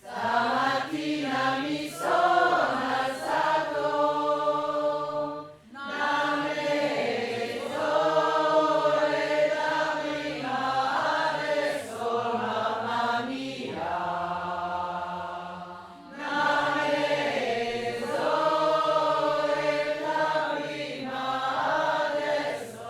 Stamattina mi sono alzato, da mezz'ore da prima, adesso mamma mia. Da mezz'ore da prima, adesso.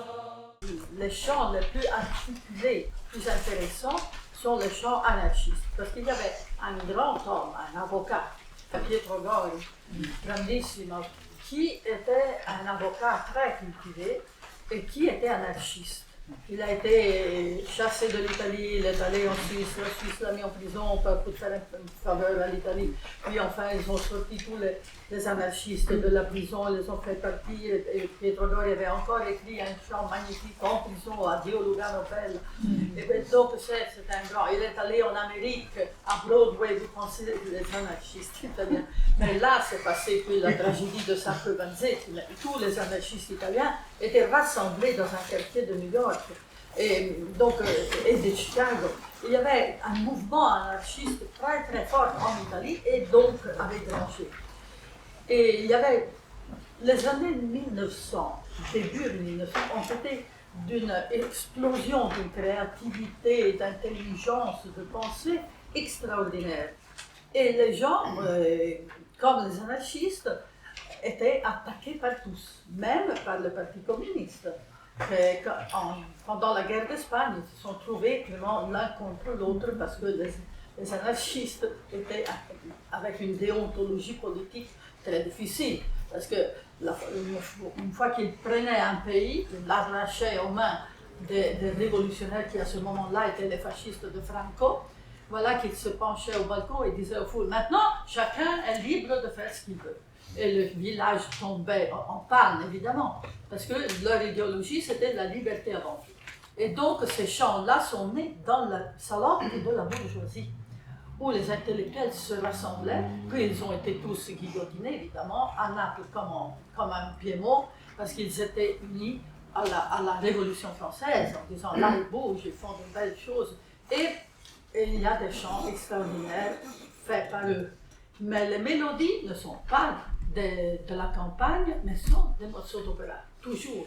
Les chants les plus articulés, plus intéressants, sont les chants anarchistes. Parce qu'il y avait un grand homme, un avocat, Pietro Gori, grandissimo, qui était un avocat très cultivé et qui était anarchiste. Il a été chassé de l'Italie, il est allé en Suisse, la Suisse l'a mis en prison pour faire une faveur à l'Italie. Puis enfin, ils ont sorti tous les anarchistes de la prison, ils les ont fait partir. Et Pietro Gori avait encore écrit un chant magnifique en prison, Addio Lugano Bella. Et bien, donc, c'est un grand. Il est allé en Amérique, à Broadway, vous pensez, les anarchistes italiens. Mais là, c'est passé puis la tragédie de Sacco Vanzetti. Tous les anarchistes italiens étaient rassemblés dans un quartier de New York. Et donc, et de Chicago. Il y avait un mouvement anarchiste très très fort en Italie et donc à l'étranger. Et il y avait les années 1900, début 1900, ont été d'une explosion de créativité, d'intelligence, de pensée extraordinaire. Et les gens, comme les anarchistes, étaient attaqués par tous, même par le Parti communiste. Pendant la guerre d'Espagne, ils se sont trouvés vraiment l'un contre l'autre parce que les anarchistes étaient avec une déontologie politique très difficile. Parce que une fois qu'ils prenaient un pays, ils l'arrachaient aux mains des révolutionnaires qui à ce moment-là étaient les fascistes de Franco, voilà qu'ils se penchaient au balcon et disaient aux foules, maintenant chacun est libre de faire ce qu'il veut. Et le village tombait en panne, évidemment, parce que leur idéologie, c'était la liberté avant tout. Et donc, ces chants-là sont nés dans le salon de la bourgeoisie, où les intellectuels se rassemblaient, puis ils ont été tous guillotinés, évidemment, à Naples comme un Piémont, parce qu'ils étaient unis à la Révolution française, en disant, là, ils bougent, ils font de belles choses. Et il y a des chants extraordinaires faits par eux. Mais les mélodies ne sont pas de la campagne, mais sont des morceaux d'opéra, toujours.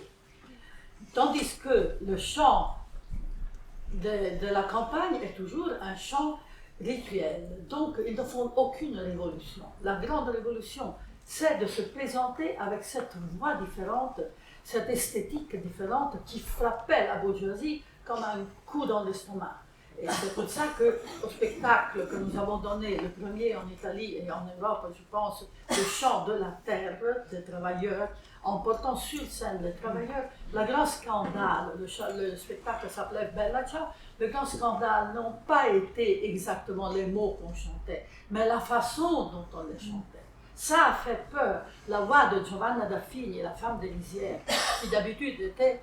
Tandis que le chant de la campagne est toujours un chant rituel. Donc, ils ne font aucune révolution. La grande révolution, c'est de se présenter avec cette voix différente, cette esthétique différente qui frappait la bourgeoisie comme un coup dans l'estomac. Et c'est pour ça qu'au spectacle que nous avons donné, le premier en Italie et en Europe, je pense, le chant de la terre des travailleurs, en portant sur scène les travailleurs, le grand scandale, le spectacle s'appelait Bella Ciao, le grand scandale n'ont pas été exactement les mots qu'on chantait, mais la façon dont on les chantait. Ça a fait peur. La voix de Giovanna Daffini, la femme des lisières, qui d'habitude était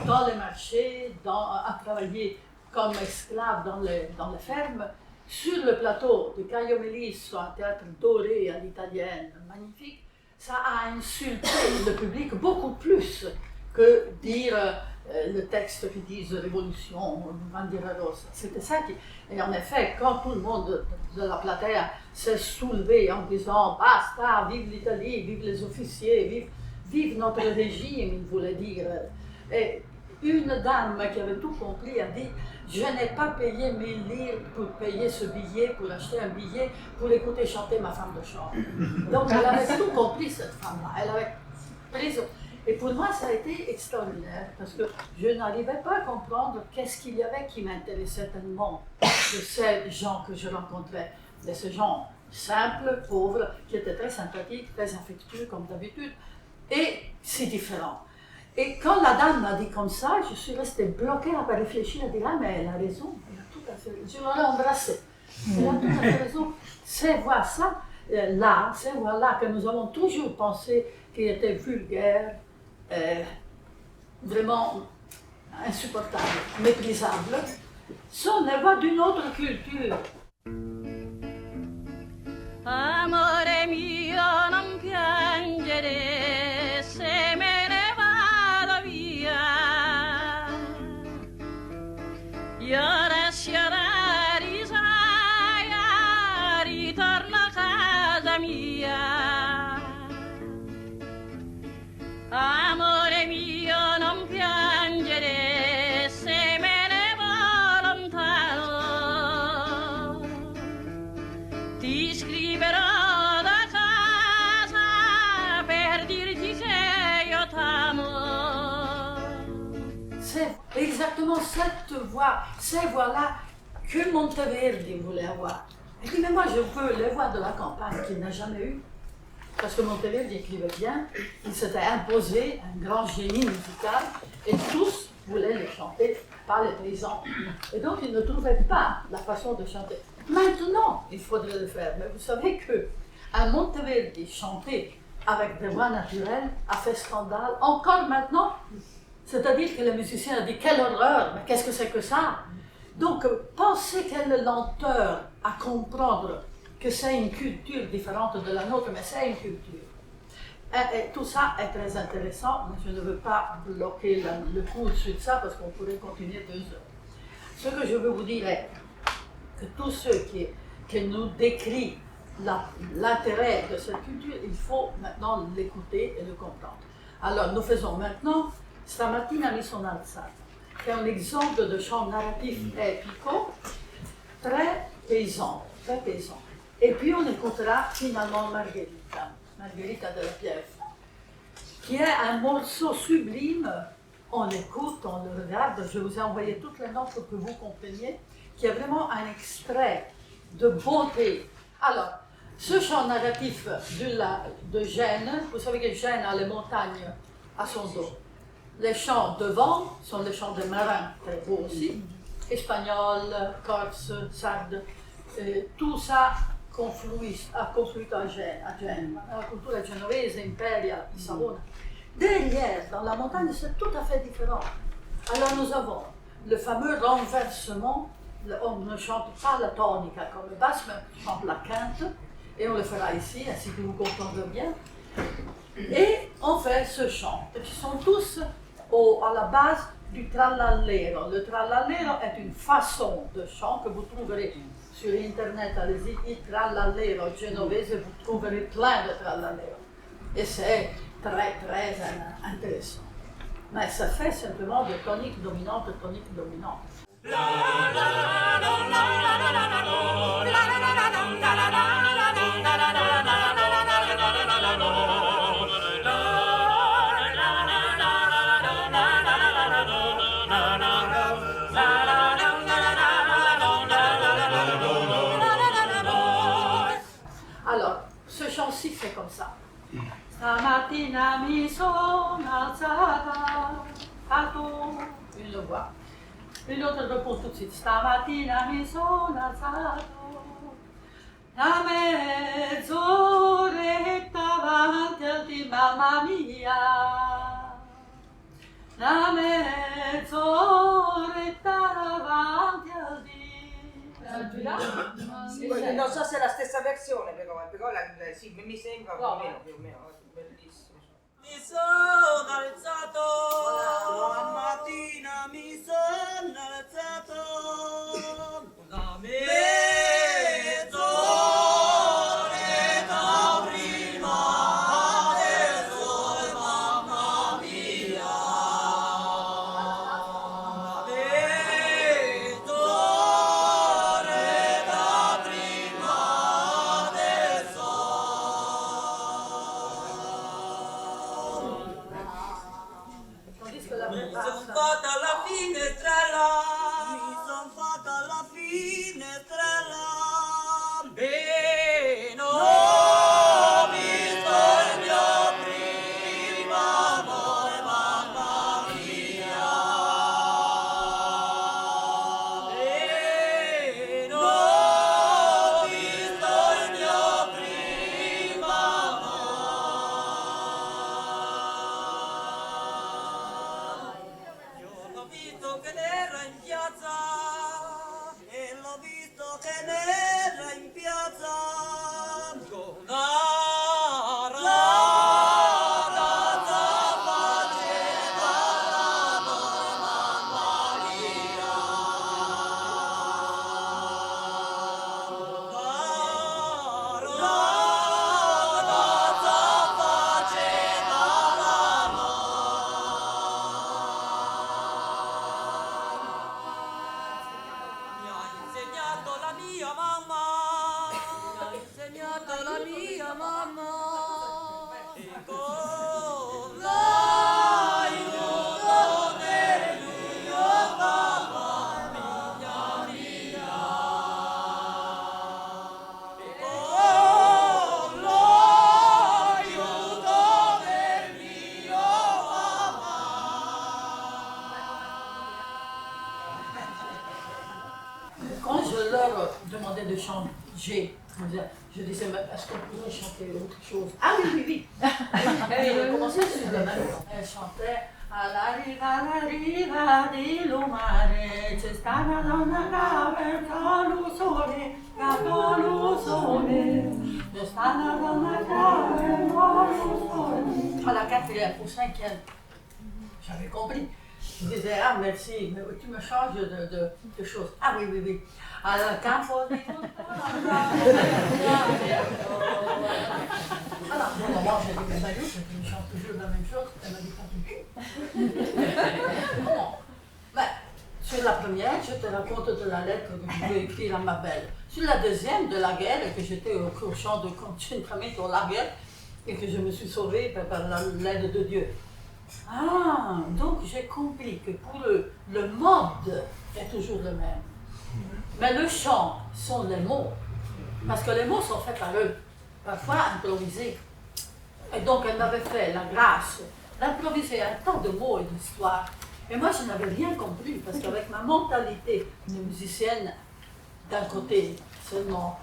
dans les marchés, à travailler comme esclave dans les fermes, sur le plateau de Caio Melisso, un théâtre doré à l'italienne, magnifique, ça a insulté le public beaucoup plus que dire le texte qui dit Révolution, Bandiera Rossa. C'était ça qui... Et en effet, quand tout le monde de la platea s'est soulevé en disant « Basta, vive l'Italie, vive les officiers, vive notre régime », il voulait dire. Et une dame qui avait tout compris a dit « Je n'ai pas payé 1000 livres pour payer ce billet, pour acheter un billet, pour écouter chanter ma femme de chambre. » Donc elle avait tout compris, cette femme-là. Elle avait pris... Et pour moi, ça a été extraordinaire, parce que je n'arrivais pas à comprendre qu'est-ce qu'il y avait qui m'intéressait tellement de ces gens que je rencontrais, de ces gens simples, pauvres, qui étaient très sympathiques, très affectueux comme d'habitude, et si différents. Et quand la dame m'a dit comme ça, je suis restée bloquée à réfléchir, à dire ah mais elle a raison, elle a tout à fait raison. Je l'ai embrassée. Elle a tout à fait raison. C'est voir ça, là, ces voix-là que nous avons toujours pensé qui étaient vulgaires, vraiment insupportables, méprisables, sont les voix d'une autre culture. Amore mio, non piangere se me ne vado via. Io resterò risaia, exactement cette voix, ces voix-là que Monteverdi voulait avoir. Il dit, mais moi je veux les voix de la campagne qu'il n'a jamais eu. Parce que Monteverdi écrivait bien, il s'était imposé un grand génie musical et tous voulaient le chanter, pas les paysans. Et donc il ne trouvait pas la façon de chanter. Maintenant, il faudrait le faire. Mais vous savez qu'un Monteverdi chanté avec des voix naturelles a fait scandale encore maintenant. C'est-à-dire que le musicien a dit quelle horreur, mais qu'est-ce que c'est que ça? Donc, pensez quelle lenteur à comprendre que c'est une culture différente de la nôtre, mais c'est une culture. Et tout ça est très intéressant, mais je ne veux pas bloquer le cours sur ça parce qu'on pourrait continuer 2 heures. Ce que je veux vous dire est que tous ceux qui nous décrivent l'intérêt de cette culture, il faut maintenant l'écouter et le comprendre. Alors, nous faisons maintenant Stamattina mi sono alzata, qui est un exemple de chant narratif épico, très paysan, très paysan. Et puis on écoutera finalement Margherita della Pieve, qui est un morceau sublime. On écoute, on le regarde, je vous ai envoyé toutes les notes pour que vous compreniez, qui est vraiment un extrait de beauté. Alors, ce chant narratif de Gênes, vous savez que Gênes a les montagnes à son dos. Les chants devant sont les chants des marins, très beaux aussi, espagnols, corse, sardes, tout ça a conflué à Gênes, la culture genovese, impériale, di Savona. Derrière, dans la montagne, c'est tout à fait différent. Alors nous avons le fameux renversement, on ne chante pas la tonica comme le basse, mais on chante la quinte, et on le fera ici, ainsi que vous comprendrez bien. Et on fait ce chant, qui sont tous à la base du trallallero. Le trallallero est une façon de chant que vous trouverez sur Internet, allez-y, il trallallero genovese, vous trouverez plein de trallallero. Et c'est très, très intéressant. Mais ça fait simplement de tonique dominante, tonique dominante. Alors, ce chant-ci, c'est comme ça. Stamattina mi sono alzata, une voix. Une autre repose tout de suite. Stamattina mi sono alzato, a mezz'oretta avanti al di mamma mia. A mezz'oretta avanti al di. Sì, non so se è la stessa versione però sì, mi sembra più o meno, bellissimo. Mi sono alzato, stamattina mi sono alzato, una mezz'oretta prima del sole, mamma mia. Mezz'oretta prima del Tandis que la Mi vraie son basse, fatta alla finestrella, mi son fatta alla finestrella e non ho visto il mio primo amore, mamma mia. E non ho visto il mio primo amore. Io l'ho visto che alors demandait de changer. Je disais, mais est-ce qu'on pourrait chanter autre chose? Ah oui, oui, oui. Et elle commençait sur le même. Elle chantait alla riva di lumare, c'è sta una donna che calo sole, c'è sta una donna che calo sole. À la quatrième ou cinquième, j'avais compris. Je disais, ah merci, mais tu me changes de choses. Ah oui, oui, oui. Alors, quand faut dire. Alors, bon, d'abord, j'ai dit, mais Mario, tu me chantes toujours la même chose. Elle m'a dit, pas du tout. Bon, ben, sur la première, je te raconte de la lettre que je lui ai écrite à ma belle. Sur la deuxième, de la guerre, que j'étais au champ de concentration de la guerre, et que je me suis sauvée par l'aide de Dieu. Ah, donc j'ai compris que pour le mode est toujours le même. Mais le chant sont les mots, parce que les mots sont faits par eux, parfois improvisés. Et donc elle m'avait fait la grâce d'improviser un tas de mots et d'histoires. Et moi je n'avais rien compris, parce qu'avec ma mentalité de musicienne, d'un côté seulement,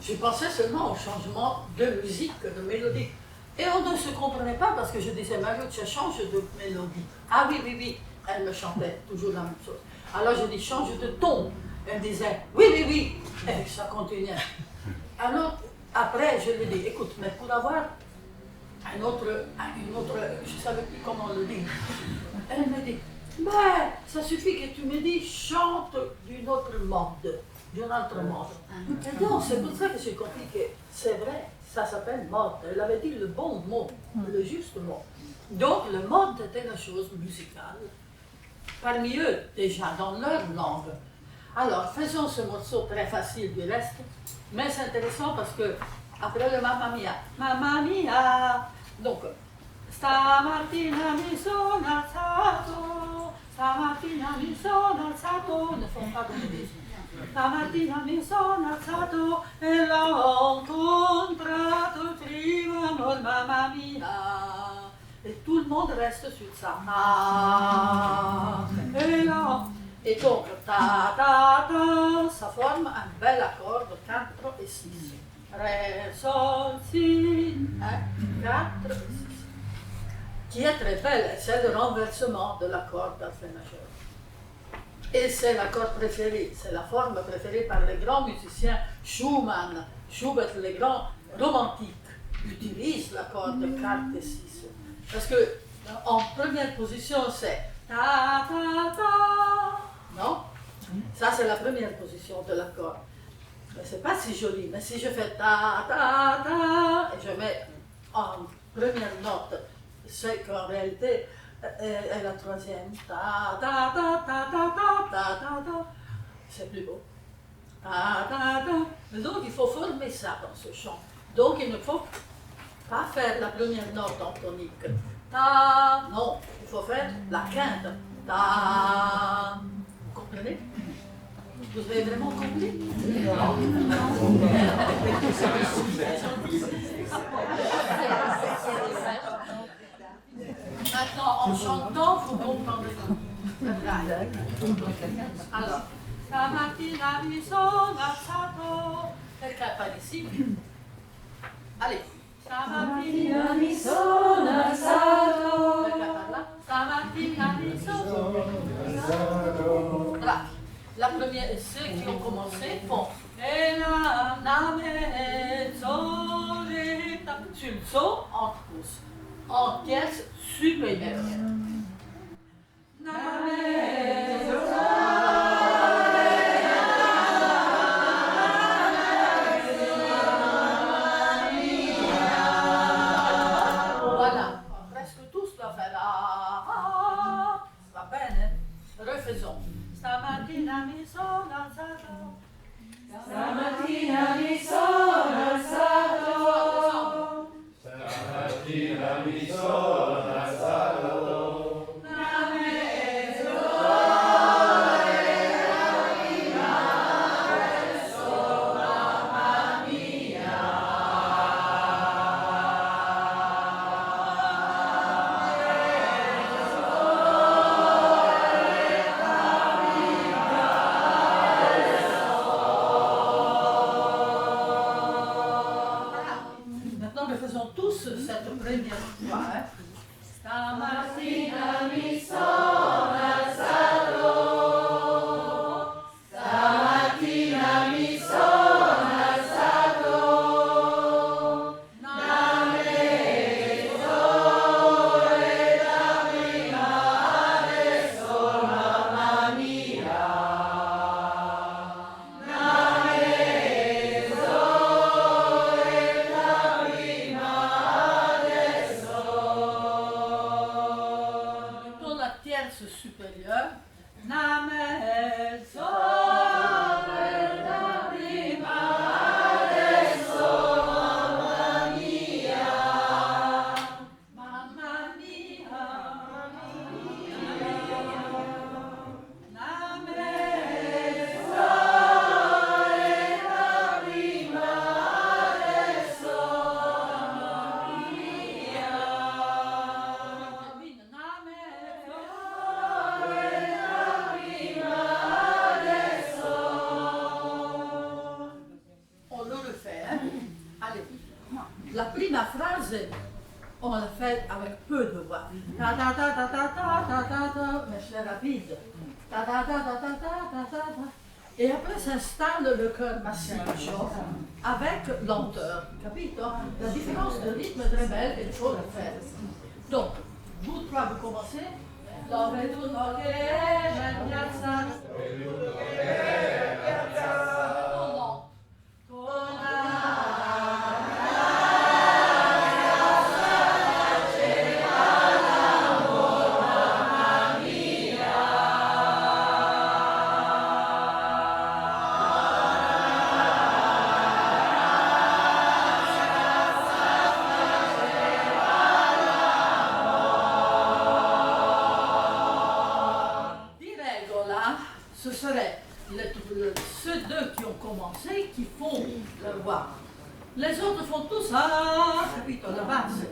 je pensais seulement au changement de musique, de mélodie. Et on ne se comprenait pas parce que je disais, Mario, tu changes de mélodie. Ah oui, oui, oui. Elle me chantait toujours la même chose. Alors je dis, change de ton. Elle disait, oui, oui, oui. Et ça continuait. Alors, après, je lui dis, écoute, mais pour avoir une autre, je ne savais plus comment le dire. Elle me dit, mais ça suffit que tu me dis, chante d'une autre mode. D'une autre mode. Et donc, c'est pour ça que j'ai compris que c'est vrai. Ça s'appelle mode. Elle avait dit le bon mot, le juste mot. Donc le mode était la chose musicale. Parmi eux, déjà, dans leur langue. Alors, faisons ce morceau très facile du reste, mais c'est intéressant parce que, après le Mamma Mia, donc, stamattina mi sono alzato, stamattina mi sono alzato, ne font pas de musique. Stamattina mi sono alzato e l'ho incontrato il primo amor, mamma mia. Et tout le monde reste sur ça. Ah, et donc, ta, ta, ta, ça forme un bel accord de 4 et 6. Ré, sol, si, 4 et 6. Qui est très belle, c'est le renversement de l'accord d'Alpha majeur. Et c'est l'accord préféré, c'est la forme préférée par les grands musiciens. Schumann, Schubert, les grands romantiques, utilisent l'accord de 4 et 6. Parce que en première position, c'est ta ta ta. Non? Ça, c'est la première position de l'accord. Mais c'est pas si joli. Mais si je fais ta ta ta et je mets en première note, c'est qu'en réalité, et la troisième, ta ta ta ta ta ta ta ta ta, c'est plus beau. Ta ta ta. Donc il faut former ça dans ce chant. Donc il ne faut pas faire la première note en tonique. Ta, non, il faut faire la quinte. Ta. Vous comprenez? Vous avez vraiment compris? Maintenant, en chantant, vous comprendrez tout. Alors, stamattina mi sono alzato. Quelqu'un par ici? Allez. Stamattina mi sono alzato. Quelqu'un par là? Stamattina mi sono alzato. Voilà. La première, ceux qui ont commencé font. Et la mezz'oretta. Sur le son, en pouce. En pièce supérieure. Voilà, presque tous doivent faire va bene. Refaisons. Stamattina mi sono alzato. Stamattina mi sono alzato. Stamattina mi sono alzato. Una mezz'ora prima verso mamma mia. Mezz'ora prima verso Dans la tierce supérieure, on le refait. Hein? Allez, la première phrase, on la fait avec peu de voix. Ta ta ta ta ta ta ta ta ta, mais c'est rapide. Ta ta ta ta ta ta ta ta ta. Et après s'installe le cœur massif avec lenteur. Capito? La différence de rythme est très belle et il faut le faire. Donc, vous trois, vous commencez. Dove tutto che è in piazza. Di regola, ce serait ceux deux qui ont commencé qui font la voix. Les autres font tout ça, capito, la base.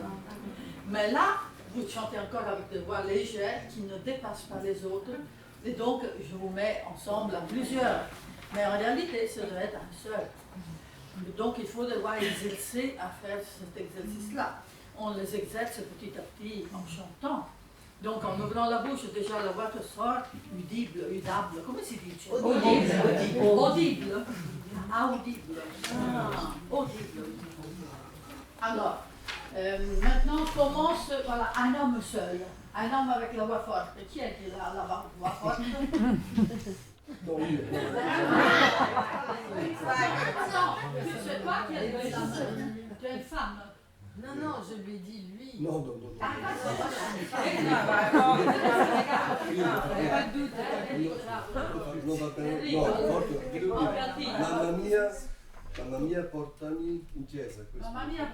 Mais là, vous chantez encore avec des voix légères qui ne dépassent pas les autres. Et donc, je vous mets ensemble à plusieurs. Mais en réalité, ce doit être un seul. Donc, il faut devoir exercer à faire cet exercice-là. On les exerce petit à petit en chantant. Donc, en ouvrant la bouche, déjà la voix te sort audible, udable. Comment si dit? Audible. Audible. Audible. Audible. Alors, maintenant commence voilà, un homme seul. Un homme avec la voix forte. Et qui est qui a la voix forte? Non, c'est toi qui es la main. Tu es une femme. Non, non, je lui ai dit lui. Non, non, non. Ah, Pas de doute. No, va bene. No, forte. Mamma mia, portami in chiesa. Questo. Mamma mia,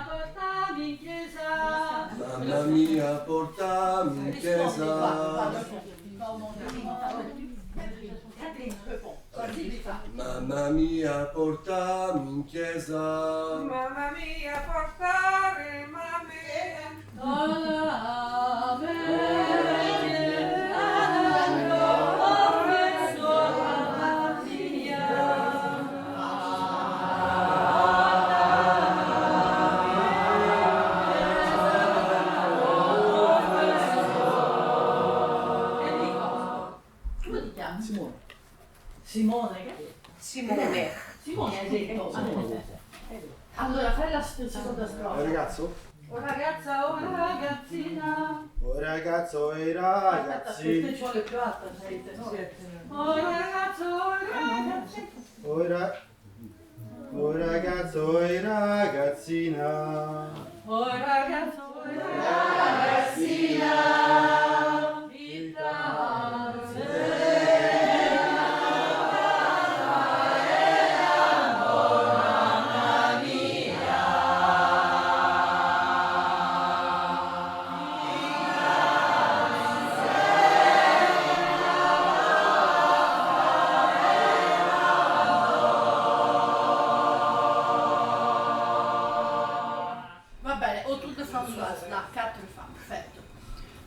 portami in chiesa. Mamma mia, portami in chiesa. Mamma mia, portami in chiesa. Mamma mia, portare, mamma mia. Simone. Simone. Simone hai detto. Allora fai la seconda strofa. Ragazzo? Oh ragazza, oh ragazzina. Oh ragazzo e Aspetta, ragazzi. queste ci vuole più alta, sei tenore. Oh ragazzo, oh ragazzina. Oh ragazzo e ragazzina. Oh ragazzo, oh ragazzina. Vita. Va bene, autour de Françoise, là, 4 femmes, perfetto.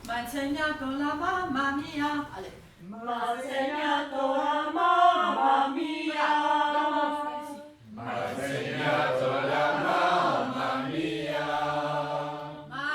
M'ha insegnato la mamma mia. Allez. M'ha insegnato la mamma mia. M'ha insegnato la mamma mia. M'ha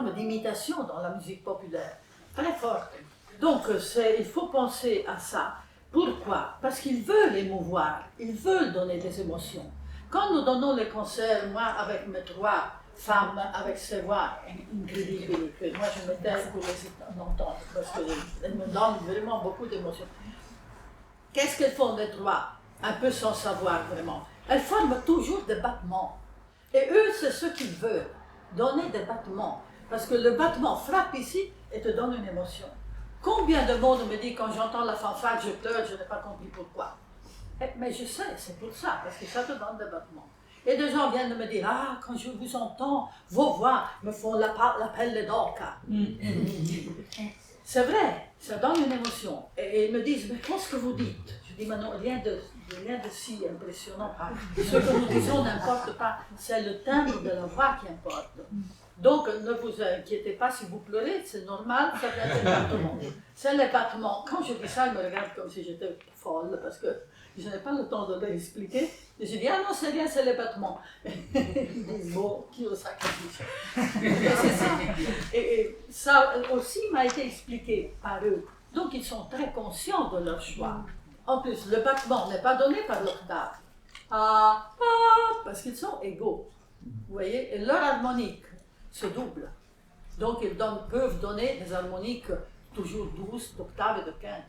forme d'imitation dans la musique populaire, très forte. Donc il faut penser à ça. Pourquoi? Parce qu'ils veulent émouvoir, ils veulent donner des émotions. Quand nous donnons les concerts, moi avec mes 3 femmes, avec ces voix incroyables, que moi je me tais pour les entendre, parce qu'elles me donnent vraiment beaucoup d'émotions. Qu'est-ce qu'elles font les 3? Un peu sans savoir vraiment. Elles forment toujours des battements. Et eux, c'est ce qu'ils veulent, donner des battements. Parce que le battement frappe ici et te donne une émotion. Combien de monde me dit quand j'entends la fanfare, je pleure, je n'ai pas compris pourquoi. Mais je sais, c'est pour ça, parce que ça te donne des battements. Et des gens viennent de me dire, ah, quand je vous entends, vos voix me font l'appel de d'orca. C'est vrai, ça donne une émotion. Et ils me disent, mais qu'est-ce que vous dites? Je dis, mais non, rien de si impressionnant. Ce que nous disons n'importe pas, c'est le timbre de la voix qui importe. Donc, ne vous inquiétez pas si vous pleurez, c'est normal, ça vient des battements. C'est les battements. Quand je dis ça, ils me regardent comme si j'étais folle, parce que je n'ai pas le temps de leur expliquer. Et je dis, ah non, c'est rien, c'est les battements. Ils disent, bon, qui le sacrifice? Et ça aussi m'a été expliqué par eux. Donc, ils sont très conscients de leur choix. En plus, le battement n'est pas donné par l'octave. Ah, ah, parce qu'ils sont égaux. Vous voyez? Et leur harmonique se double. Donc, ils peuvent donner des harmoniques toujours douces, d'octave et de quinte.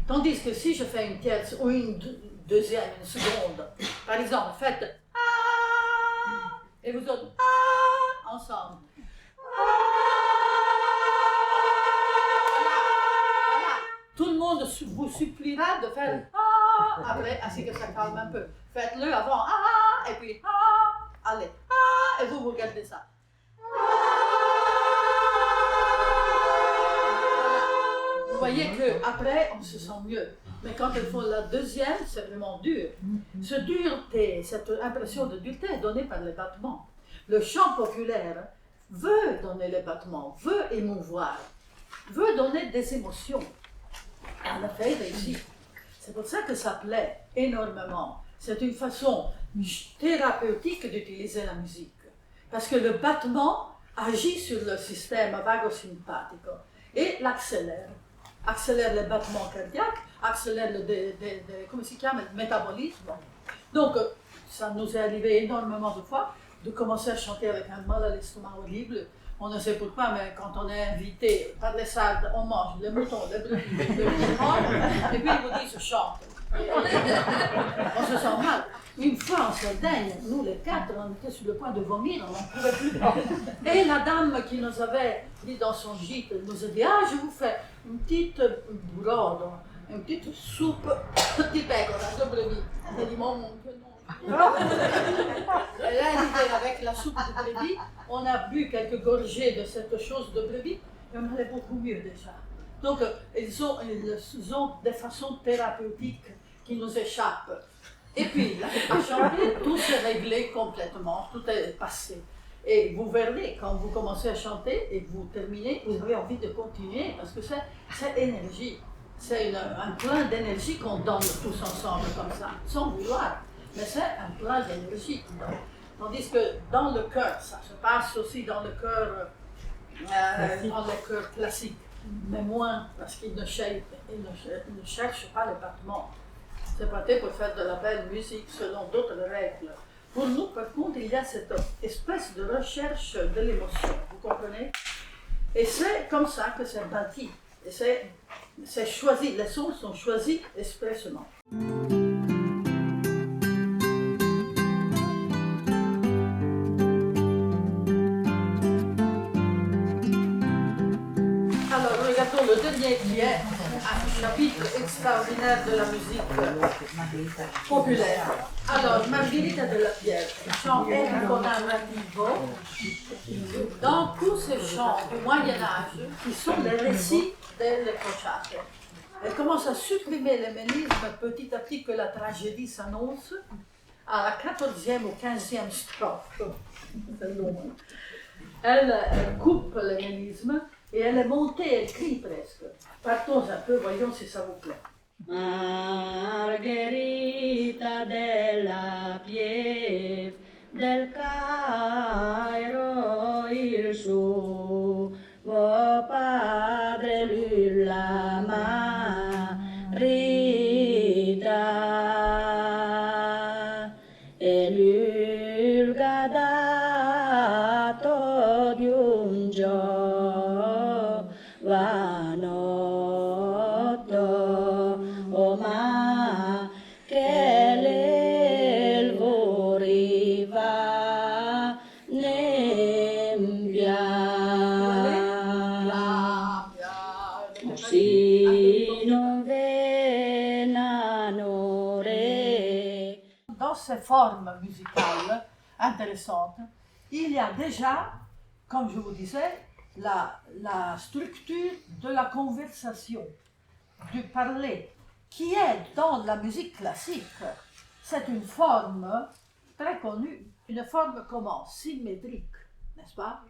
Tandis que si je fais une tierce ou une deuxième, une seconde, par exemple, faites ah, et vous autres ah, ensemble. Voilà. Tout le monde vous suppliera de faire ah, après, ainsi que ça calme un peu. Faites-le avant ah, et puis ah, allez, ah, et vous regardez ça. Vous voyez qu'après, on se sent mieux. Mais quand ils font la deuxième, c'est vraiment dur. Cette dureté, cette impression de dureté est donnée par les battements. Le chant populaire veut donner les battements, veut émouvoir, veut donner des émotions. Et en effet, il réussit. C'est pour ça que ça plaît énormément. C'est une façon thérapeutique d'utiliser la musique. Parce que le battement agit sur le système vagosympathique et l'accélère. Accélère le battement cardiaque, accélère le métabolisme. Donc, ça nous est arrivé énormément de fois de commencer à chanter avec un mal à l'estomac horrible. On ne sait pourquoi, mais quand on est invité par les salles, on mange les moutons, les brebis, les et puis ils vous disent chante. On se sent mal. Une fois en Sardaigne, nous les 4, on était sur le point de vomir, on n'en pouvait plus. Et la dame qui nous avait dit dans son gîte, nous a dit, ah, je vous fais une petite brodo, une petite soupe de pecora, de brebis. Elle a dit, mon non. Et là, avec la soupe de brebis, on a bu quelques gorgées de cette chose de brebis, et on allait beaucoup mieux déjà. Donc, ils ont des façons thérapeutiques qui nous échappent. Et puis, à chanter, tout s'est réglé complètement, tout est passé. Et vous verrez, quand vous commencez à chanter et que vous terminez, vous avez envie de continuer parce que c'est énergie. C'est un plein d'énergie qu'on donne tous ensemble comme ça, sans vouloir. Mais c'est un plein d'énergie. Tandis que dans le chœur, ça se passe aussi dans le chœur classique, mais moins parce qu'ils ne cherchent pas les battements. C'est parti pour faire de la belle musique selon d'autres règles. Pour nous, par contre, il y a cette espèce de recherche de l'émotion, vous comprenez? Et c'est comme ça que c'est bâti. Et c'est choisi, les sons sont choisis expressément. Alors, regardons le dernier qui est un chapitre extraordinaire de la musique populaire. Alors, Margherita della Pieve chante Enrico Narrativo dans tous ces chants du Moyen-Âge qui sont les récits delle crociate. Elle commence à supprimer l'éménisme petit à petit que la tragédie s'annonce à la 14e ou 15e strophe. C'est long, hein? Elle coupe l'éménisme et elle est montée, elle crie presque. Partons un peu, voyons si ça vous plaît. Margherita della Pieve del Cairo il suo giovanotto, oh ma che l'el voriva nembia. Si non venano re. Dans ces formes musicales intéressantes, il y a déjà, comme je vous disais, la structure de la conversation, du parler, qui est dans la musique classique. C'est une forme très connue, une forme comment? Symétrique, n'est-ce pas?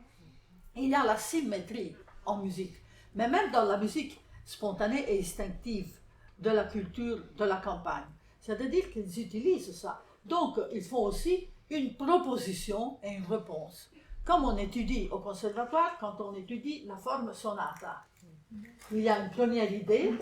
Il y a la symétrie en musique, mais même dans la musique spontanée et instinctive de la culture de la campagne. C'est-à-dire qu'ils utilisent ça. Donc, ils font aussi une proposition et une réponse. Comme on étudie au conservatoire, quand on étudie la forme sonata. Il y a une première idée,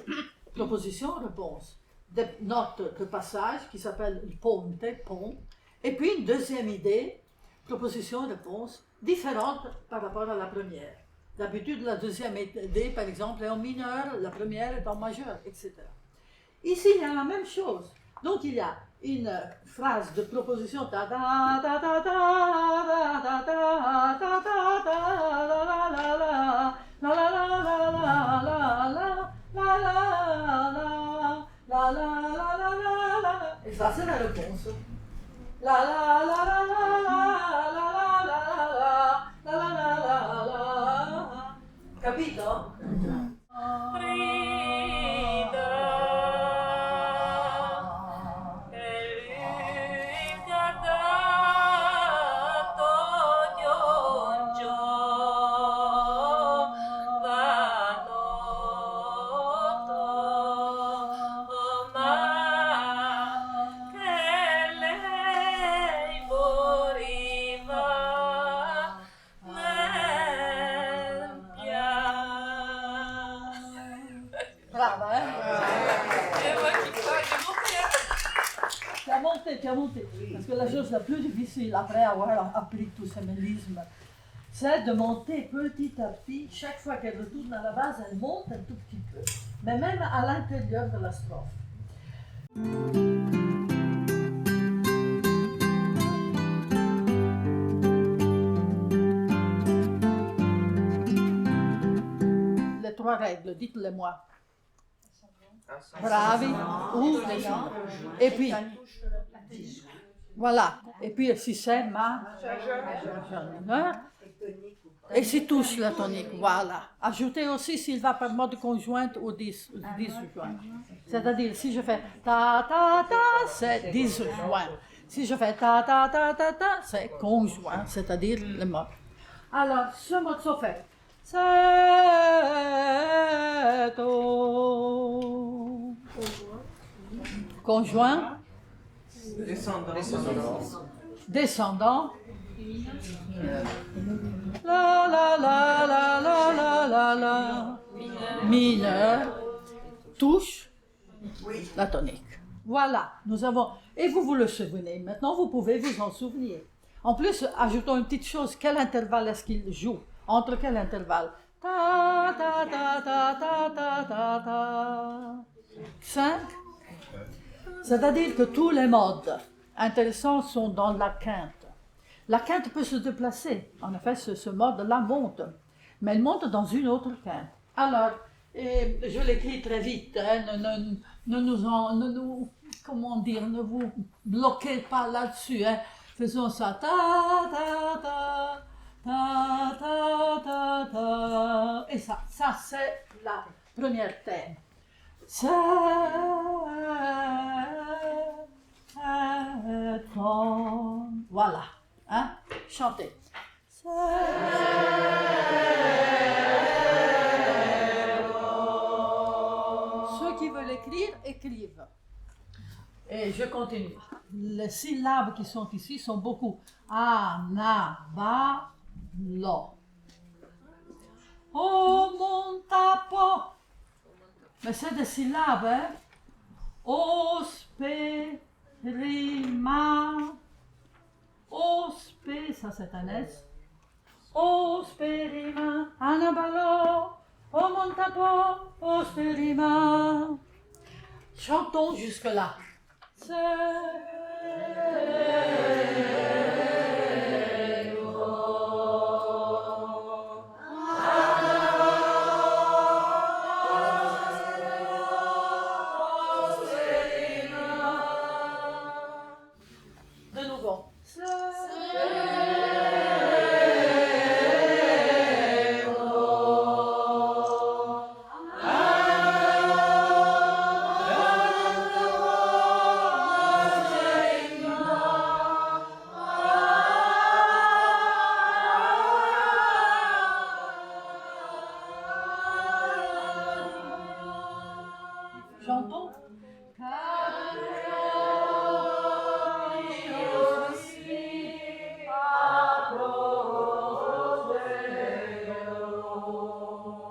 proposition, réponse. Des notes de passage qui s'appellent le ponte, pont. Et puis une deuxième idée, proposition, réponse, différente par rapport à la première. D'habitude, la deuxième idée, par exemple, est en mineur, la première est en majeur, etc. Ici, il y a la même chose. Donc, il y a une phrase de proposition ta ta ta ta ta ta ta ta ta. Et ça, c'est la réponse. La la la la la la la la la la la. Capito? Brava, hein? Tu as monté. Parce que la chose la plus difficile, après avoir appris tous ces mélismes, c'est de monter petit à petit. Chaque fois qu'elle retourne à la base, elle monte un tout petit peu. Mais même à l'intérieur de la strophe. Les trois règles, dites-les-moi. Bravi, ouvre les dents. Et puis, voilà. Et puis, si c'est ma mineur, et si touche la tonique, voilà. Ajoutez aussi s'il va par mode conjointe ou disjoint. C'est-à-dire, si je fais ta ta ta, c'est disjoint. Si je fais ta ta ta ta ta, c'est conjoint, c'est-à-dire le mode. Alors, ce mode fait. C'est conjoint, descendant, la la la la la la la la, mineur, touche, la tonique. Voilà, nous avons, et vous le souvenez, maintenant vous pouvez vous en souvenir. En plus, ajoutons une petite chose, quel intervalle est-ce qu'il joue? Entre quel intervalle? Ta ta ta ta ta ta ta ta. 5. C'est-à-dire que tous les modes intéressants sont dans la quinte. La quinte peut se déplacer. En effet, ce mode-là monte. Mais il monte dans une autre quinte. Alors, je l'écris très vite. Hein, ne nous bloquez pas là-dessus. Hein. Faisons ça. Ta ta ta. Ta, ta, ta, ta. Et ça c'est la première thème. C'est voilà, hein? Chantez. Ceux qui veulent écrire, écrivent. Et je continue. Les syllabes qui sont ici sont beaucoup. Anaba. Lo. Oh mon tapo. Mais c'est des syllabes, hein? Osperima. Ospe, ça c'est un S. Osperima, Anabalo, O Montapo, Osperima. Chantons jusque-là. De nouveau. Chantons.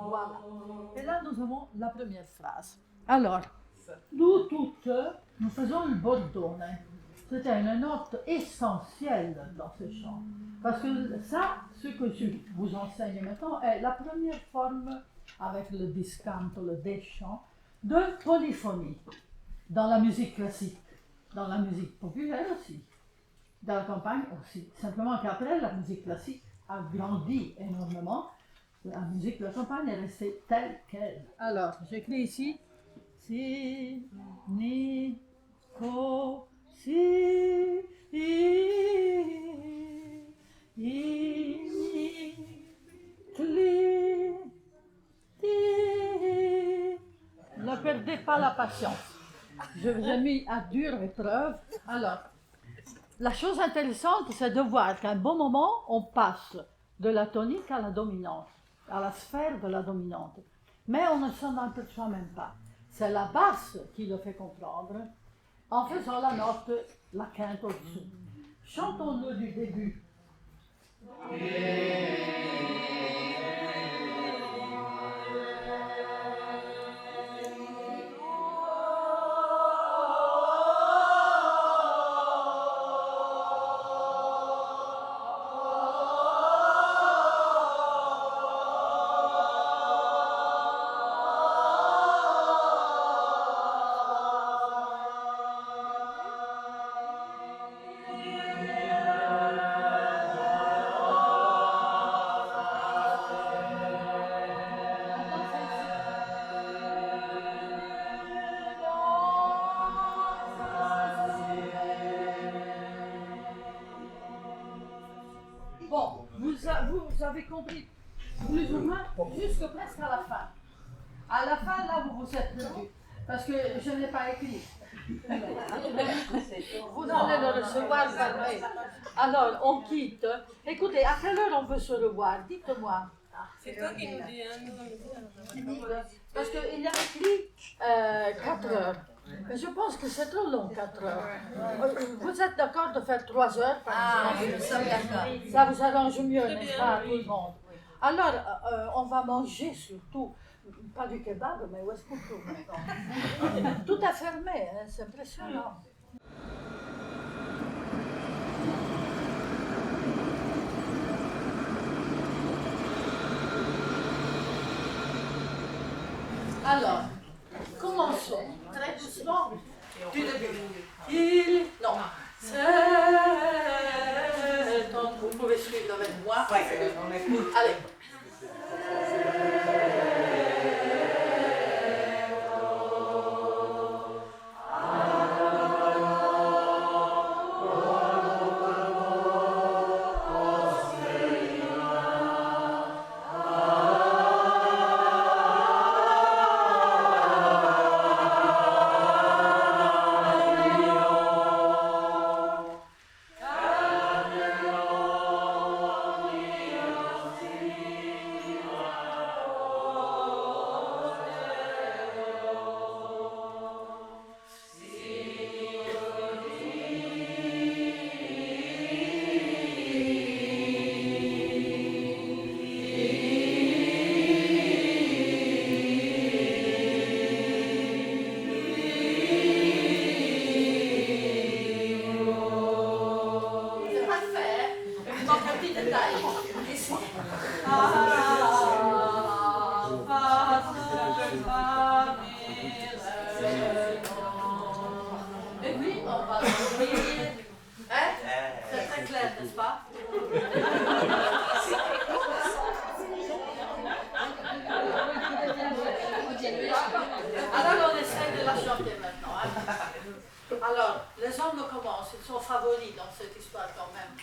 Voilà. Et là, nous avons la première phrase. Alors, nous toutes, nous faisons une bourdonne. C'était une note essentielle dans ce chant. Parce que ça, ce que je vous enseigne maintenant, est la première forme, avec le discanto, le déchant, de polyphonie dans la musique classique, dans la musique populaire aussi, dans la campagne aussi. Simplement qu'après, la musique classique a grandi énormément. La musique de la campagne est restée telle qu'elle. Alors, j'écris ici si, ni, ko, si, cli, ti. Ne perdez pas la patience. Je vous ai mis à dure épreuve. Alors, la chose intéressante, c'est de voir qu'à un bon moment, on passe de la tonique à la dominante, à la sphère de la dominante. Mais on ne s'en aperçoit même pas. C'est la basse qui le fait comprendre en faisant la note, la quinte au-dessous. Chantons-le du début. Bon, vous avez compris plus ou moins jusque presque à la fin. À la fin, là, vous vous êtes perdu. Parce que je n'ai pas écrit. Vous allez le recevoir par mail. Alors, on quitte. Écoutez, à quelle heure on veut se revoir? Dites-moi. C'est toi qui nous dis, hein, Parce qu'il y a écrit 4 heures. Mais je pense que c'est trop long, 4 heures. Vous êtes d'accord de faire 3 heures par exemple? Ça vous arrange mieux, n'est-ce pas, tout le monde? Alors, on va manger surtout, pas du kebab, mais où est-ce qu'on trouve maintenant? Tout est fermé, hein, c'est impressionnant. Alors, commençons très doucement du début. Non, c'est donc vous pouvez suivre avec moi. On écoute. Allez. détail. Ici. Et puis, on va dormir. Hein? C'est très clair, n'est-ce pas? Alors, on essaie de la chanter maintenant. Hein? Alors, les hommes commencent, ils sont favoris dans cette histoire quand même.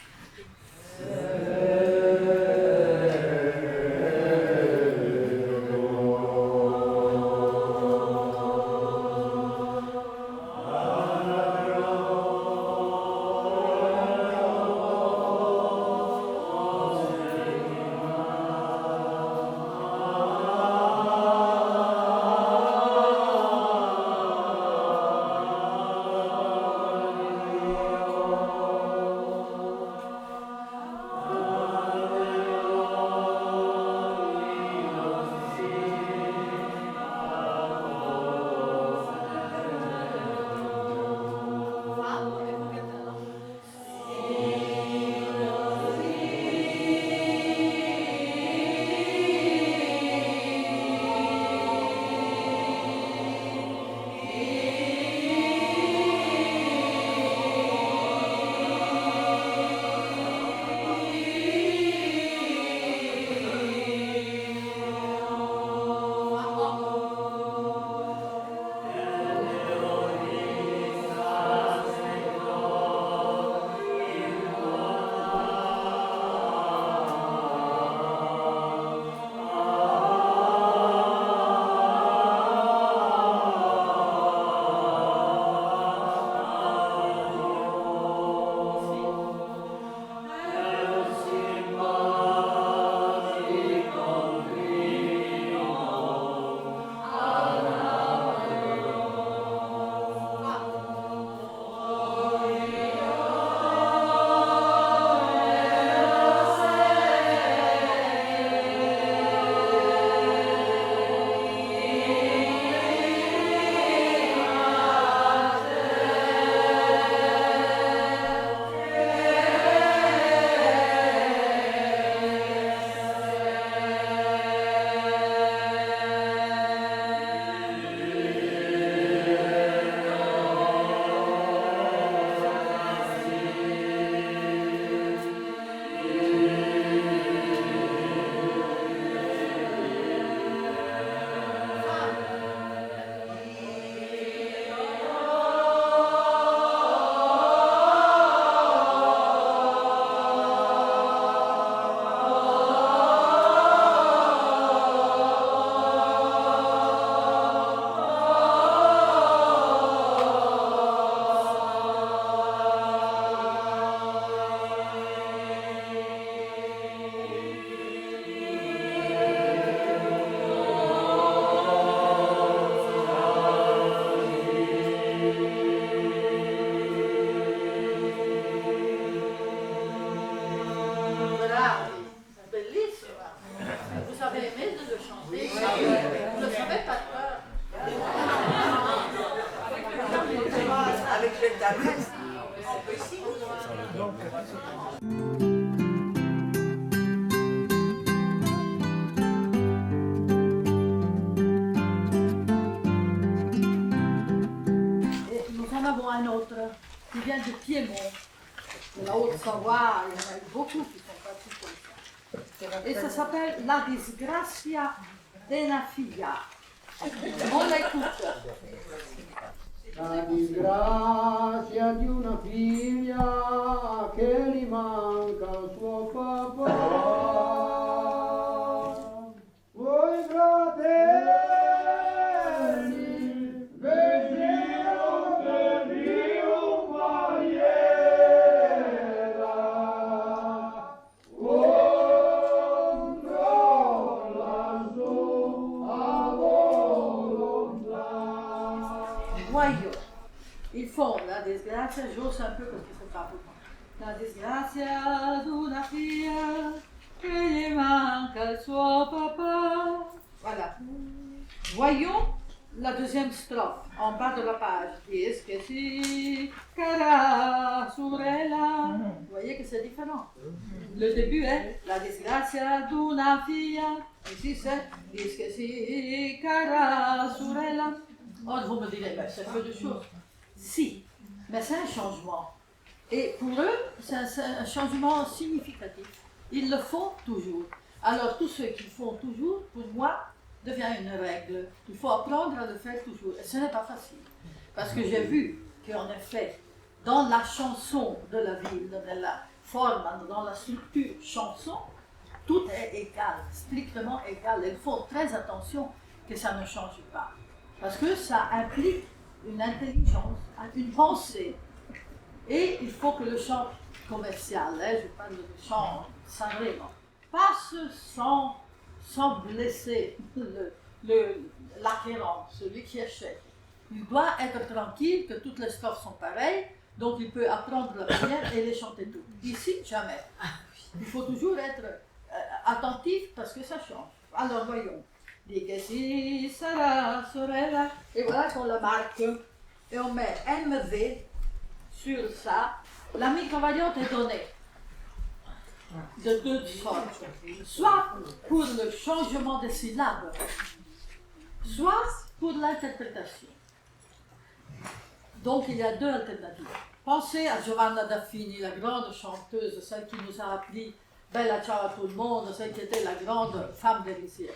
Et nous en avons un autre qui vient de Piémont, de la Haute-Savoie. Il y en a eu beaucoup qui sont partis comme ça. Et ça s'appelle La disgrazia della figlia. On l'écoute. La disgrazia di una figlia che gli manca il suo papà. Voi fratelli, veniamo per Dio Mariella, contro la sua volontà. Voyons. Ils font la disgrazia, j'ose un peu parce que c'est pas beaucoup. La disgrazia d'una figlia che gli manca il suo papà. Voilà. Voyons la deuxième strophe, en bas de la page. Dies que si, cara, sorella. Vous voyez que c'est différent. Le début est la disgrazia d'una figlia. Ici c'est Dies que si, cara, sorella. Oh, vous me direz, ben, c'est peu de choses. Si, mais c'est un changement. Et pour eux, c'est un changement significatif. Ils le font toujours. Alors, tous ceux qui le font toujours, pour moi, devient une règle. Il faut apprendre à le faire toujours. Et ce n'est pas facile. Parce que j'ai vu qu'en effet, dans la chanson de la ville, dans la forme, dans la structure chanson, tout est égal, strictement égal. Ils font très attention que ça ne change pas. Parce que ça implique une intelligence, une pensée. Et il faut que le chant commercial, je parle de chant sans vraiment, passe sans blesser l'acquérant, celui qui achète. Il doit être tranquille que toutes les strophes sont pareilles, donc il peut apprendre la première et les chanter toutes. Ici, jamais. Il faut toujours être attentif parce que ça change. Alors voyons. Di che si sarà sorella. Et voilà qu'on la marque. Et on met MV sur ça. La microvariante est donnée de deux sortes. Soit pour le changement des syllabes, soit pour l'interprétation. Donc il y a deux alternatives. Pensez à Giovanna Daffini, la grande chanteuse, celle qui nous a appris Bella ciao à tout le monde, celle qui était la grande femme des rizières.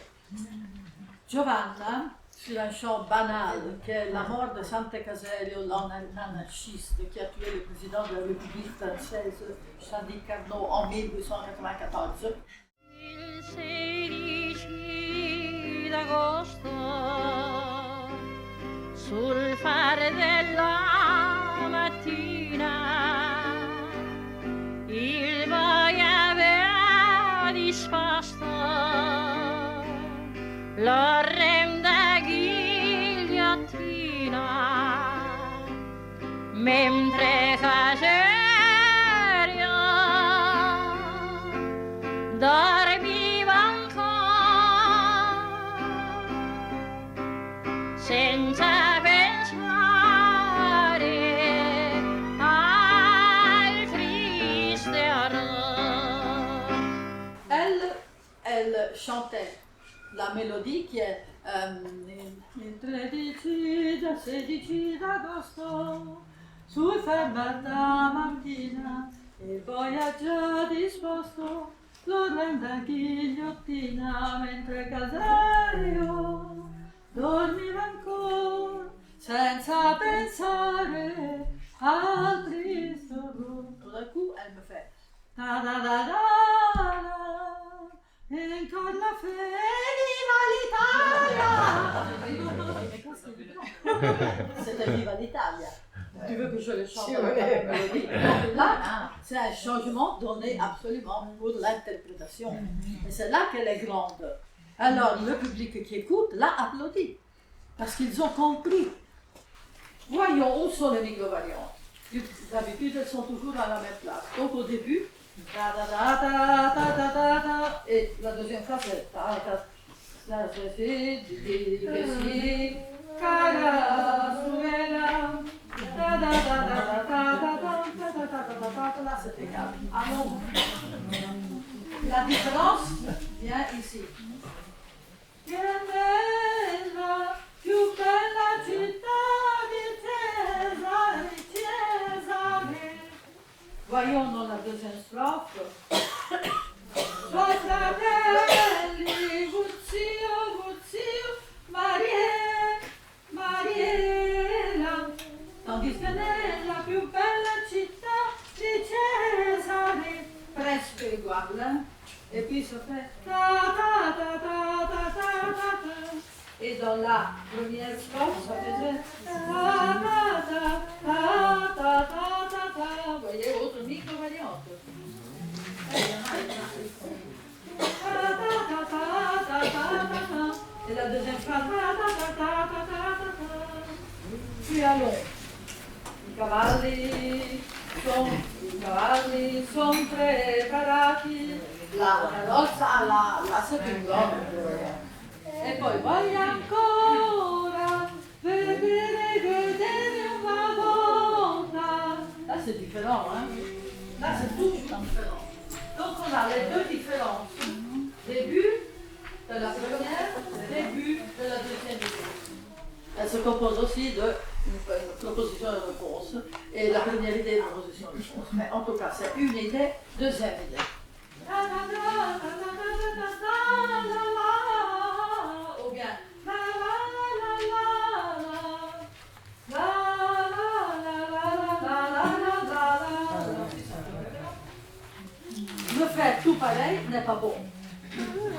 Giovanna, sur un chant banal, qui est la mort de Sante Caserio, l'anarchiste qui a tué le président de la République française, Sadi Carnot, en 1894. Il 16 d'agosto, sul fare della mattina, il boia aveva disposto l'orrenda ghigliottina, mentre Caserio dormiva ancora, senza pensare al triste orrore. Elle chantait la mélodie qui est il 16 d'agosto, sul fermata mattina, il boia già disposto, l'orrenda ghigliottina, mentre Caserio dormiva ancora, senza pensare al triste orrore. Tout d'un coup, elle me fait da da da da da. E ancora la viva l'Italia! C'était viva l'Italia. Tu veux que je le chante avec la mélodie? Là, c'est un changement donné absolument pour l'interprétation. Et c'est là qu'elle est grande. Alors, le public qui écoute l'a applaudi. Parce qu'ils ont compris. Voyons, où sont les microvariantes? D'habitude, elles sont toujours à la même place. Donc, au début, da da da da da da da da, et la deuxième phrase c'est da da da cara sorella, da da da da da da da da, là c'est égal. Alors, la différence vient ici. Che bella, più bella città di Cesare, Cesare. Voyons dans la deuxième strophe. Suoi fratelli, Guzzio, Guzzio, Mariela. Tandis que nella più bella città di Cesare, presque uguale. Et puis ça fait ta ta ta ta ta ta ta ta. Et dans la première strophe, ça faisait ta ta ta ta ta ta ta ta. Vous voyez, autre micro-variante. Et la deuxième phrase. Puis allons. I cavalli sono preparati. La carrozza alla seconda. E poi voglio ancora c'est différent. Hein. Là, c'est tout différent. Donc, on a les deux différences. Début de la première, début de la deuxième idée. Elle se compose aussi de proposition et réponse. Et la première idée, proposition et réponse. Mais en tout cas, c'est une idée, deuxième idée. Ou bien. Le faire tout pareil n'est pas bon.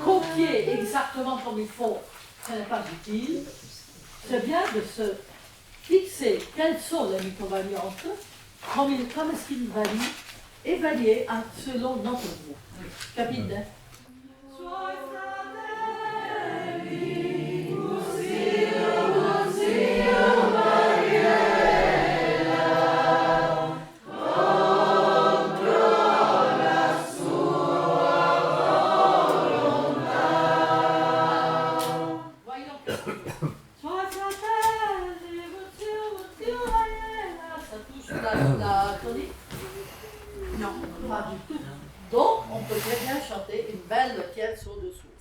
Copier exactement comme il faut, ce n'est pas utile. C'est bien de se fixer quelles sont les microvariantes, comme est-ce qu'ils varient, et varier selon notre goût. Capite? Non, pas du tout. Donc, on peut très bien chanter une belle tierce au-dessous.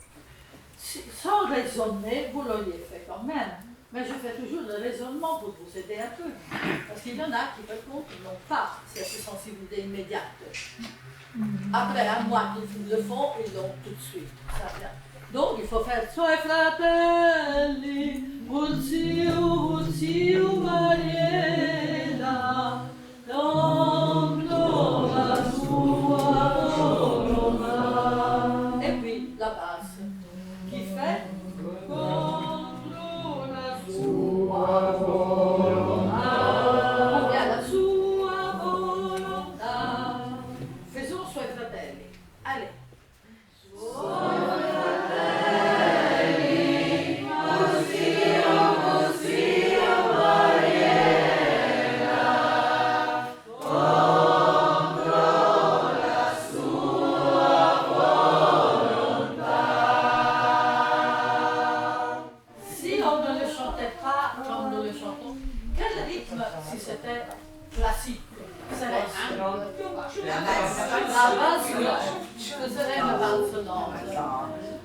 Sans raisonner, vous l'auriez fait quand même. Mais je fais toujours le raisonnement pour vous aider un peu. Parce qu'il y en a qui, par contre, n'ont pas cette sensibilité immédiate. Après un mois qu'ils le font, ils l'ont tout de suite. Ça vient. Donc, il faut faire Suoi fratelli, Vulciu Mariela, Domino la sua volontà. Et puis, la basse, qui fait Contro la sua volontà. Ou bien la sua volontà. Faisons Suoi fratelli. Allez. Si c'était classique, serait la valse longue. Ce serait une valse longue.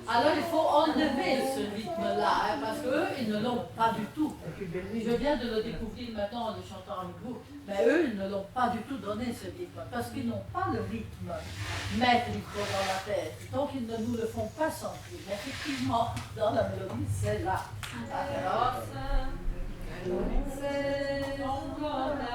Alors il faut enlever ce rythme-là, hein, parce qu'eux, ils ne l'ont pas du tout. Je viens de le découvrir maintenant en le chantant avec vous, mais eux, ils ne l'ont pas du tout donné ce rythme, parce qu'ils n'ont pas le rythme métrique dans la tête, donc ils ne nous le font pas sentir. Mais effectivement, dans la mélodie, c'est là. Alors, c'est encore la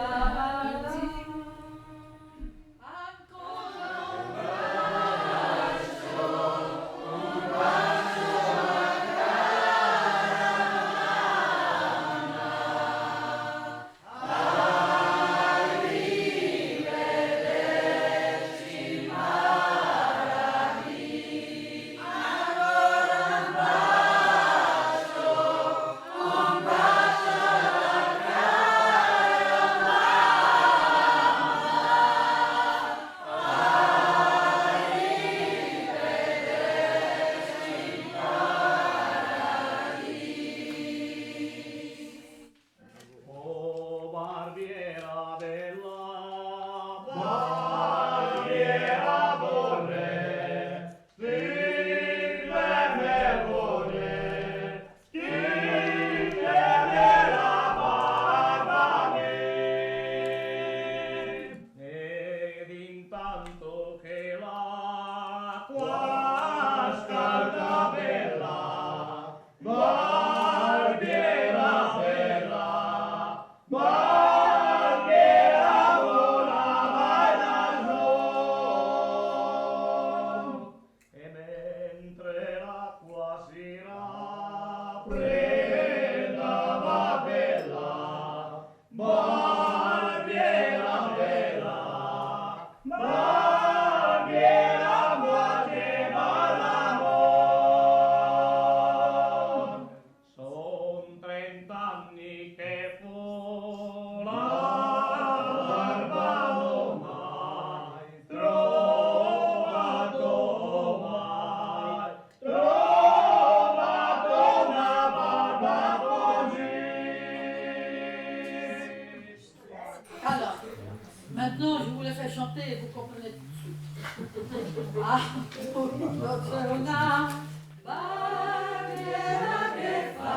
c'è una barriera che fa,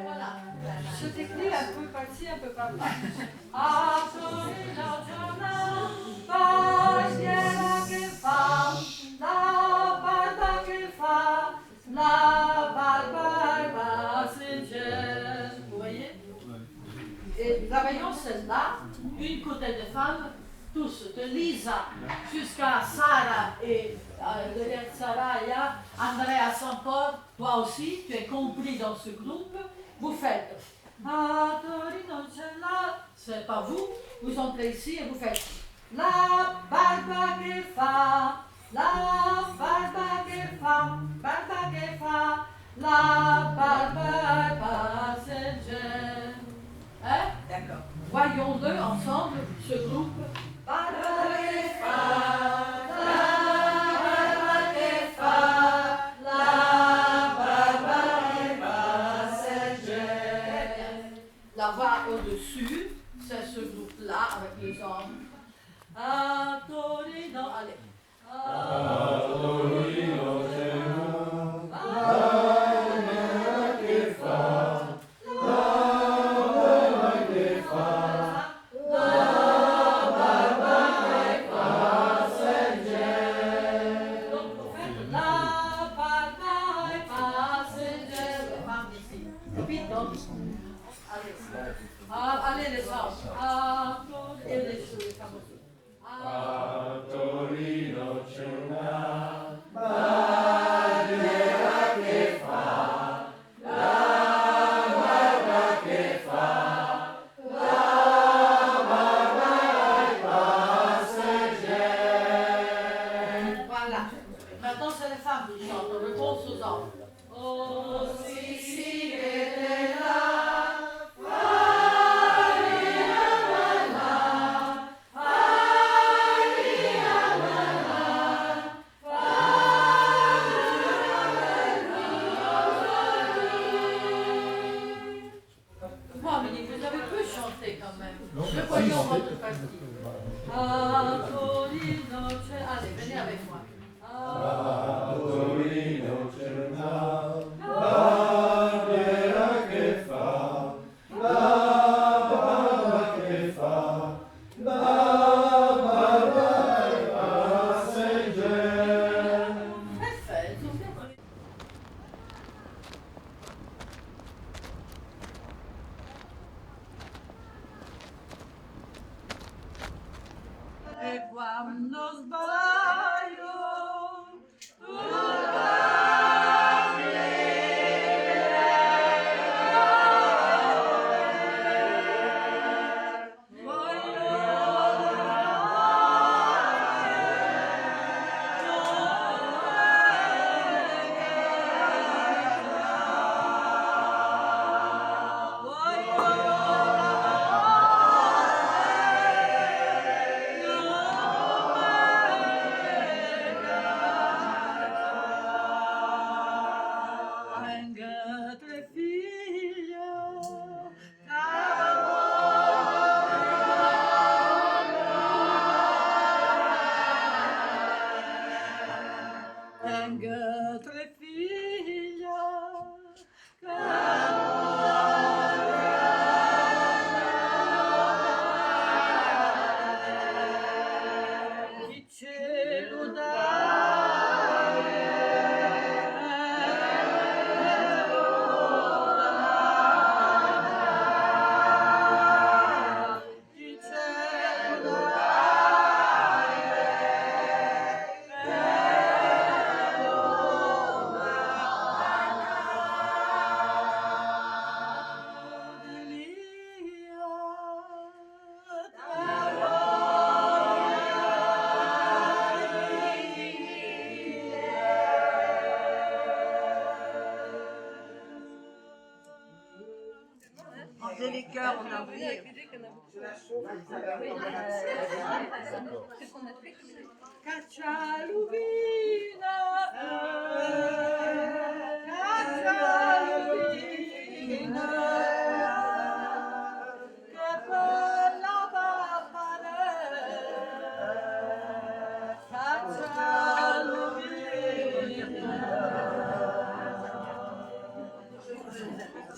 voilà. Cette écrit un peu par-ci, un peu par-là. Barriera che fa, la barba che fa, la barba c'est vous voyez? Et travaillons celle-là, une côté des femmes, tous, de Lisa jusqu'à Sarah et derrière Sarah, il y a Andrea Sampor, toi aussi, tu es compris dans ce groupe, vous faites c'est pas vous, vous entrez ici et vous faites la barba che fa, la barba che fa, la barba c'est hein? D'accord. Voyons-le ensemble, ce groupe. Barba che fa, la barba che fa, la barba che fa, c'est la voix au-dessus, c'est ce groupe-là avec les hommes. A Torino, allez. A Torino, allez les hommes, et les femmes aussi. A Torino c'è una Voilà. Maintenant, c'est les femmes qui chantent. On réponse aux hommes. Oh, si vede la farina bella, farina bella, Moi, mais vous avez pu chanter quand même. Je voyons votre partie. A Torino c'è... Allez, venez avec moi. A Torino c'è una barriera che fa, la barba che fa, la barba che passeggia. Perfetto. E quando sbaglio, tu tre figlia, di cielo Les cœurs, on a oublié. Caccialuvina,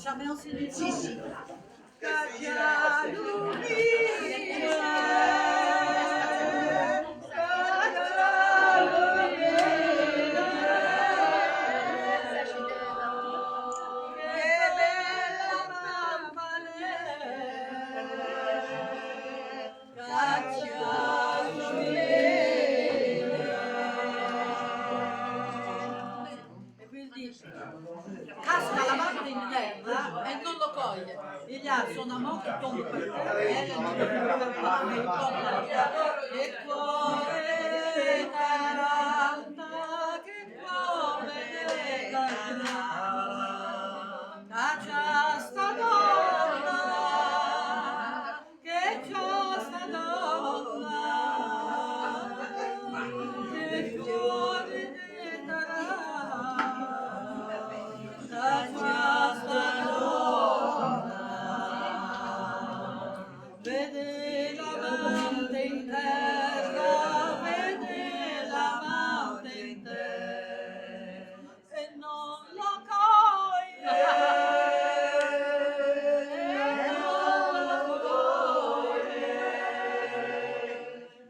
Jamais enseigné. Sì, sì. E quindi casca la mano in terra e non lo coglie. E gli altri sono a moto e tomba per terra e lei non e cuore taranta, che cuore taranta, caccia sta donna, che c'ha sta donna, che cuore vede l'amante in terra, vede l'amante in terra e non lo coglie, non lo coglie,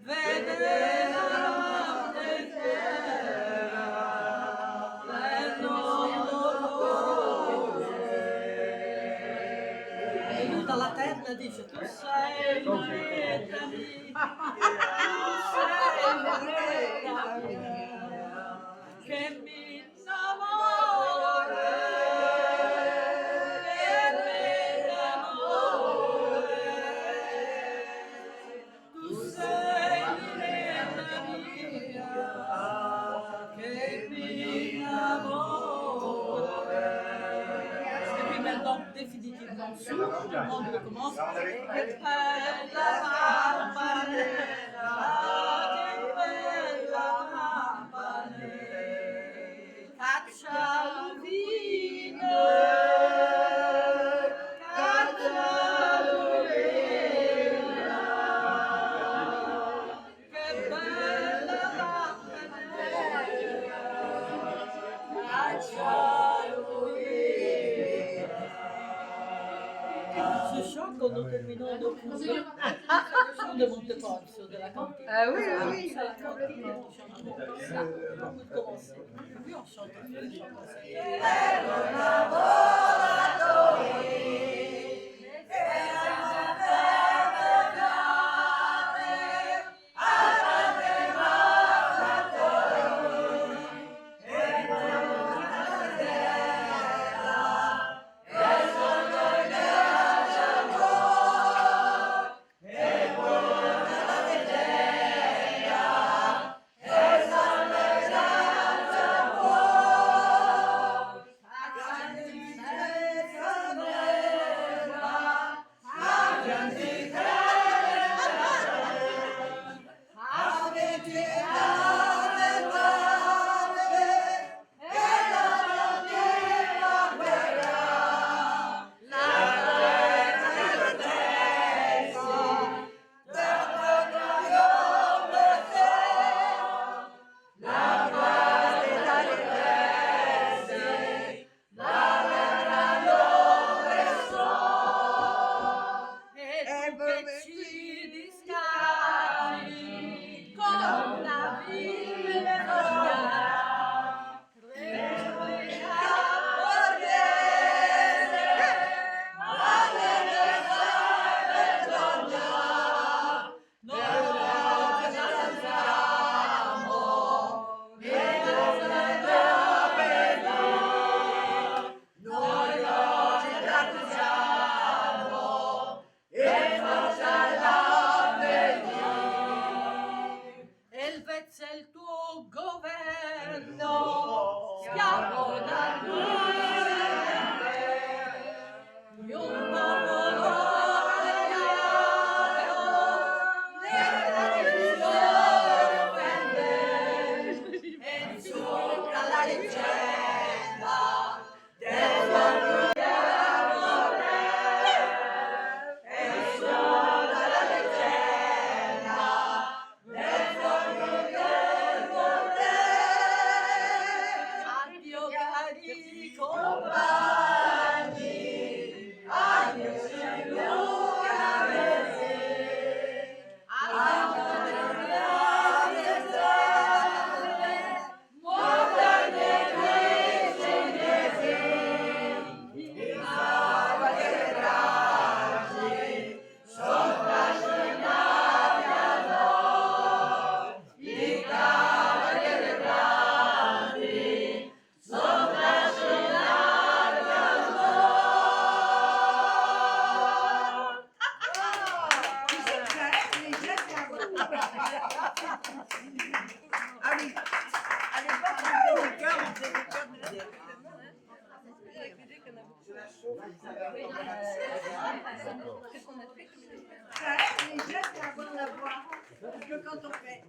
vede l'amante in terra e non lo coglie. E lui dalla terra dice: tu sei moneta mia, tu sei moneta mia, che mi innamora, che mi innamora. Tu sei moneta mia, che mi innamora. Et puis maintenant, définitivement sur le monde recommence. Che bella campanella, che bella campanella, caccia vino, caccia l'ovella, che bella campanella, caccia l'ovella. Ce chant quand nous terminons nos cours de Monteponcio de la cantine. Ah oui, oui, oui. C'est la cantine, on chante ça avant de commencer. Puis on chante les chants Amen. Ah oui, à l'époque, on faisait des cœurs de dire. Je la chauffe. Ça aide les gestes à avoir la voix. Parce que quand on fait